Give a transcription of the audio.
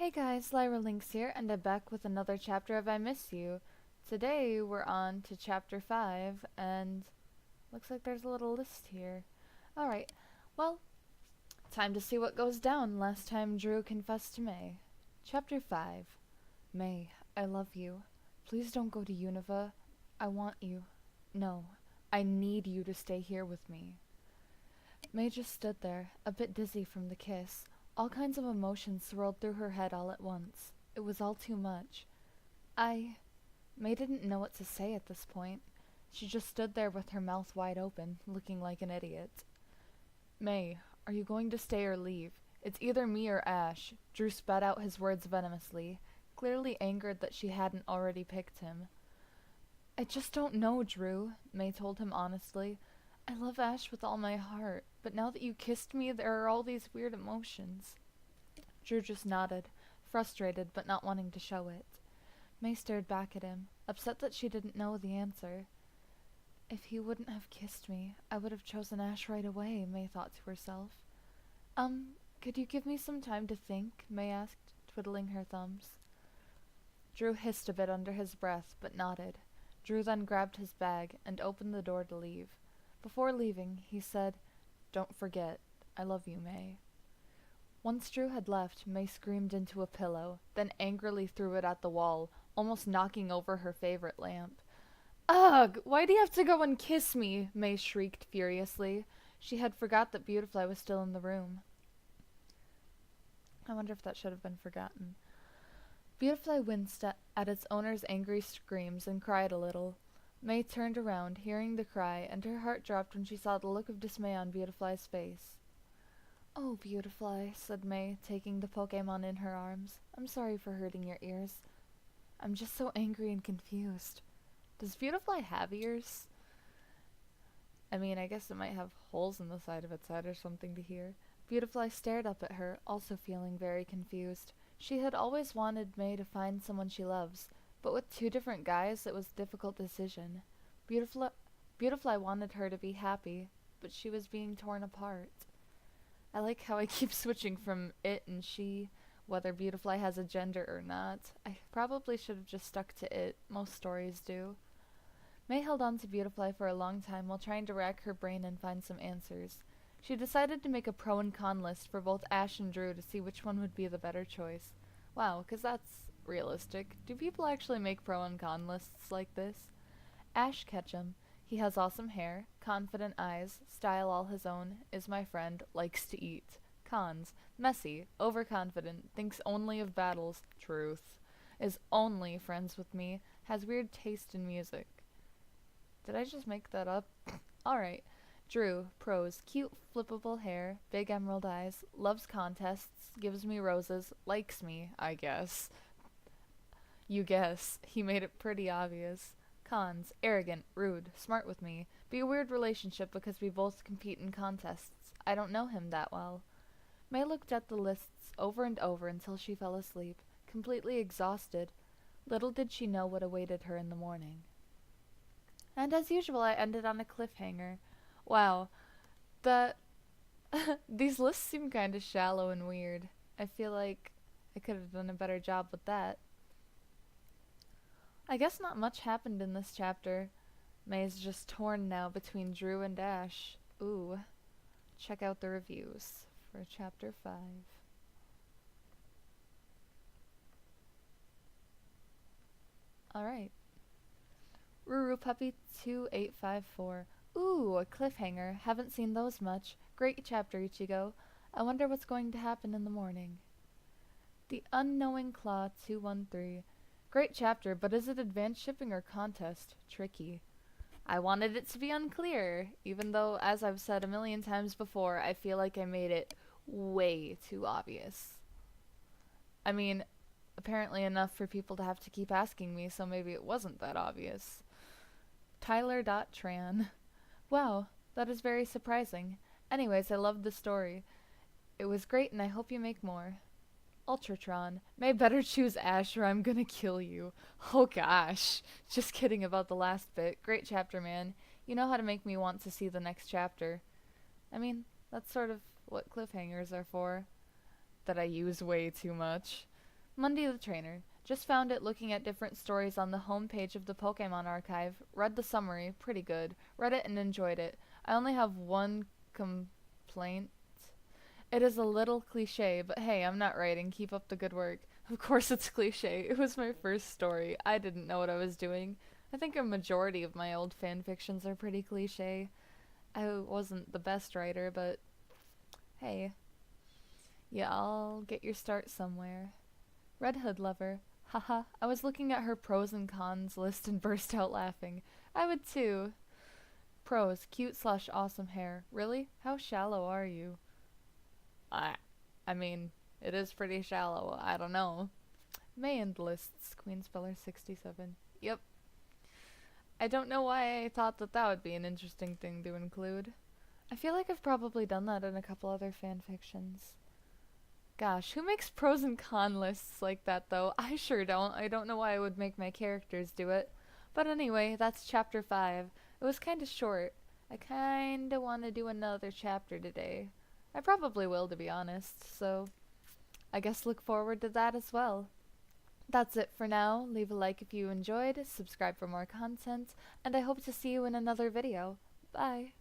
Hey guys, Lyra Linx here, and I'm back with another chapter of I Miss You. Today we're on to chapter 5, and looks like there's a little list here. Alright, well, time to see what goes down last time Drew confessed to May. Chapter 5. May, I love you. Please don't go to Unova. I want you. No, I need you to stay here with me. May just stood there, a bit dizzy from the kiss. All kinds of emotions swirled through her head all at once. It was all too much. May didn't know what to say at this point. She just stood there with her mouth wide open, looking like an idiot. May, are you going to stay or leave? It's either me or Ash. Drew spat out his words venomously, clearly angered that she hadn't already picked him. I just don't know, Drew, May told him honestly. I love Ash with all my heart, but now that you kissed me, there are all these weird emotions. Drew just nodded, frustrated but not wanting to show it. May stared back at him, upset that she didn't know the answer. If he wouldn't have kissed me, I would have chosen Ash right away, May thought to herself. Could you give me some time to think? May asked, twiddling her thumbs. Drew hissed a bit under his breath, but nodded. Drew then grabbed his bag and opened the door to leave. Before leaving, he said, Don't forget, I love you, May. Once Drew had left, May screamed into a pillow, then angrily threw it at the wall, almost knocking over her favorite lamp. Ugh! Why do you have to go and kiss me? May shrieked furiously. She had forgot that Beautifly was still in the room. I wonder if that should have been forgotten. Beautifly winced at its owner's angry screams and cried a little. May turned around, hearing the cry, and her heart dropped when she saw the look of dismay on Beautifly's face. Oh, Beautifly, said May, taking the Pokemon in her arms. I'm sorry for hurting your ears. I'm just so angry and confused. Does Beautifly have ears? I mean, I guess it might have holes in the side of its head or something to hear. Beautifly stared up at her, also feeling very confused. She had always wanted May to find someone she loves, but with two different guys, it was a difficult decision. Beautifly wanted her to be happy, but she was being torn apart. I like how I keep switching from it and she, whether Beautifly has a gender or not. I probably should have just stuck to it. Most stories do. May held on to Beautifly for a long time while trying to rack her brain and find some answers. She decided to make a pro and con list for both Ash and Drew to see which one would be the better choice. Wow, 'cause that's realistic. Do people actually make pro and con lists like this? Ash Ketchum. He has awesome hair, confident eyes, style all his own, is my friend, likes to eat. Cons. Messy, overconfident, thinks only of battles, truth. Is only friends with me, has weird taste in music. Did I just make that up? Alright. Drew, pros, cute flippable hair, big emerald eyes, loves contests, gives me roses, likes me, I guess. You guess. He made it pretty obvious. Cons, arrogant, rude, smart with me. Be a weird relationship because we both compete in contests. I don't know him that well. May looked at the lists over and over until she fell asleep, completely exhausted. Little did she know what awaited her in the morning. And as usual, I ended on a cliffhanger. Wow, that these lists seem kind of shallow and weird. I feel like I could have done a better job with that. I guess not much happened in this chapter. May's just torn now between Drew and Ash. Ooh. Check out the reviews for chapter 5. Alright. Ruru Puppy 2854. Ooh, a cliffhanger. Haven't seen those much. Great chapter, Ichigo. I wonder what's going to happen in the morning. The Unknowing Claw 213. Great chapter, but is it advanced shipping or contest? Tricky. I wanted it to be unclear, even though, as I've said a million times before, I feel like I made it way too obvious. I mean, apparently enough for people to have to keep asking me, so maybe it wasn't that obvious. Tyler.Tran. Wow, that is very surprising. Anyways, I loved the story. It was great and I hope you make more. Ultratron. May better choose Ash or I'm gonna kill you. Oh gosh. Just kidding about the last bit. Great chapter, man. You know how to make me want to see the next chapter. I mean, that's sort of what cliffhangers are for. That I use way too much. Monday the Trainer. Just found it looking at different stories on the home page of the Pokemon archive. Read the summary, pretty good. Read it and enjoyed it. I only have one complaint. It is a little cliche, but hey, I'm not writing. Keep up the good work. Of course it's cliche. It was my first story. I didn't know what I was doing. I think a majority of my old fan fictions are pretty cliche. I wasn't the best writer, but hey, yeah, I'll get your start somewhere. Red Hood Lover. Haha, I was looking at her pros and cons list and burst out laughing. I would too. Pros, cute slash awesome hair. Really? How shallow are you? I, I mean, it is pretty shallow. I don't know. May end lists. Queen Speller 67. Yep. I don't know why I thought that that would be an interesting thing to include. I feel like I've probably done that in a couple other fan fictions. Gosh, who makes pros and con lists like that though? I sure don't. I don't know why I would make my characters do it. But anyway, that's chapter 5. It was kinda short. I kinda want to do another chapter today. I probably will, to be honest, so I guess look forward to that as well. That's it for now. Leave a like if you enjoyed, subscribe for more content, and I hope to see you in another video. Bye!